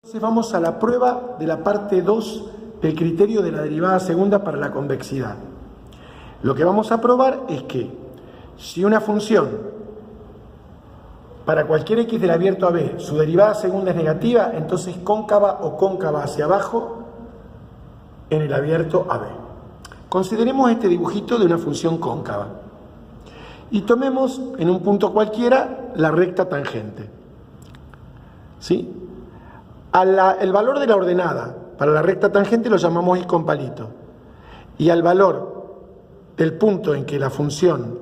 Entonces vamos a la prueba de la parte 2 del criterio de la derivada segunda para la convexidad. Lo que vamos a probar es que si una función para cualquier x del abierto a b, su derivada segunda es negativa, entonces cóncava o cóncava hacia abajo en el abierto a b. Consideremos este dibujito de una función cóncava y tomemos en un punto cualquiera la recta tangente. ¿Sí? El valor de la ordenada para la recta tangente lo llamamos i con palito, y al valor del punto en que la función,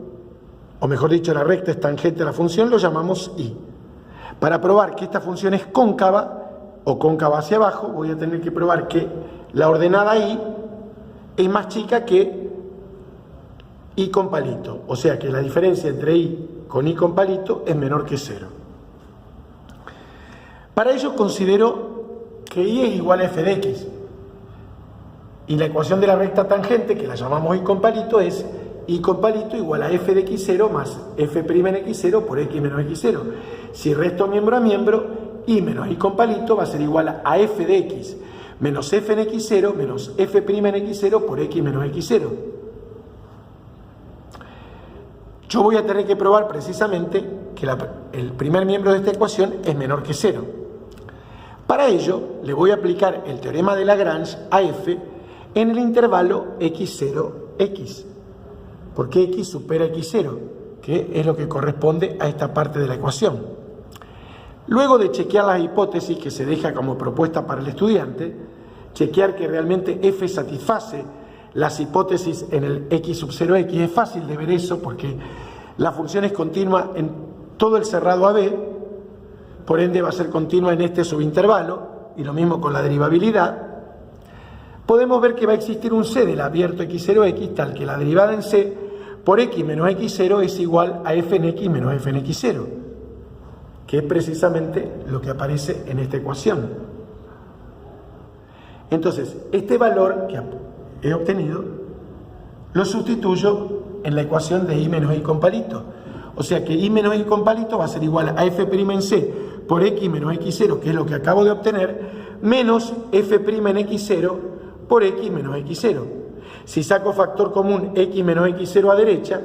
o mejor dicho, la recta es tangente a la función, lo llamamos i. Para probar que esta función es cóncava o cóncava hacia abajo, voy a tener que probar que la ordenada i es más chica que i con palito, o sea que la diferencia entre i con i con palito es menor que 0. Para ello considero que i es igual a f de x, y la ecuación de la recta tangente, que la llamamos i con palito, es i con palito igual a f de x0 más f' en x0 por x menos x0. Si resto miembro a miembro, i menos i con palito va a ser igual a f de x menos f en x0 menos f' en x0 por x menos x0. Yo voy a tener que probar precisamente que el primer miembro de esta ecuación es menor que 0. Para ello, le voy a aplicar el teorema de Lagrange a f en el intervalo x0x, porque x supera x0, que es lo que corresponde a esta parte de la ecuación. Luego de chequear las hipótesis que se deja como propuesta para el estudiante, chequear que realmente f satisface las hipótesis en el x sub 0x, es fácil de ver eso porque la función es continua en todo el cerrado AB, por ende va a ser continua en este subintervalo, y lo mismo con la derivabilidad. Podemos ver que va a existir un c del abierto x0x tal que la derivada en c por x menos x0 es igual a f en x menos f en x0, que es precisamente lo que aparece en esta ecuación. Entonces, este valor que he obtenido lo sustituyo en la ecuación de i menos i con palito. O sea que i menos i con palito va a ser igual a f' en c por x menos x0, que es lo que acabo de obtener, menos f' en x0 por x menos x0. Si saco factor común x menos x0 a derecha,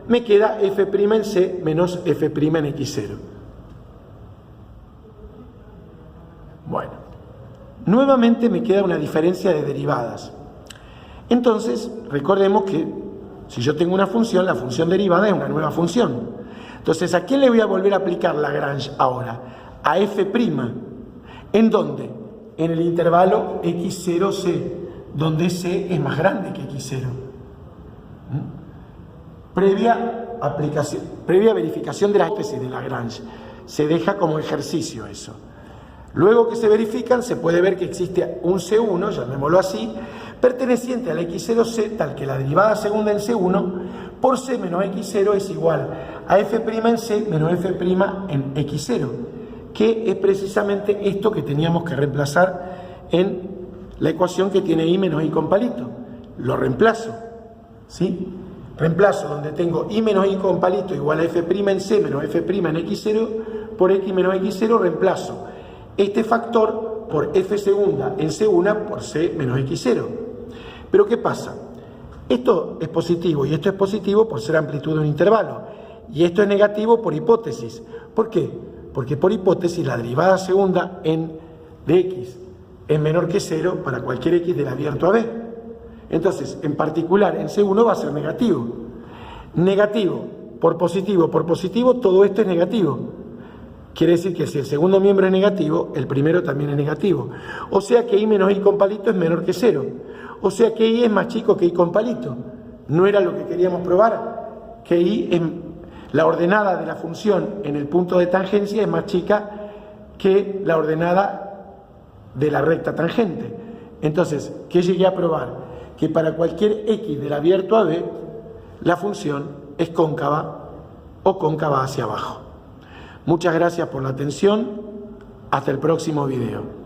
me queda f' en c menos f' en x0. Bueno, nuevamente me queda una diferencia de derivadas. Entonces, recordemos que si yo tengo una función, la función derivada es una nueva función. Entonces, ¿a quién le voy a volver a aplicar Lagrange ahora? A f'. ¿En dónde? En el intervalo x0c, donde c es más grande que x0. Previa verificación de la especie de Lagrange. Se deja como ejercicio eso. Luego que se verifican, se puede ver que existe un C1, llamémoslo así, perteneciente al x0c, tal que la derivada segunda en C1 por c menos x0 es igual a f' en c menos f' en x0, que es precisamente esto que teníamos que reemplazar en la ecuación que tiene i menos i con palito. Lo reemplazo, ¿sí? Reemplazo donde tengo i menos i con palito igual a f' en c menos f' en x0 por x menos x0, reemplazo este factor por f segunda en c1 por c menos x0. Pero ¿qué pasa? Esto es positivo y esto es positivo por ser amplitud de un intervalo, y esto es negativo por hipótesis. ¿Por qué? Porque por hipótesis la derivada segunda de x es menor que 0 para cualquier x del abierto a b. Entonces, en particular en C1 va a ser negativo. Negativo por positivo, todo esto es negativo. Quiere decir que si el segundo miembro es negativo, el primero también es negativo. O sea que i menos i con palito es menor que 0. O sea que i es más chico que i con palito. No era lo que queríamos probar, que i es la ordenada de la función en el punto de tangencia es más chica que la ordenada de la recta tangente. Entonces, ¿qué llegué a probar? Que para cualquier x del abierto a b, la función es cóncava o cóncava hacia abajo. Muchas gracias por la atención. Hasta el próximo video.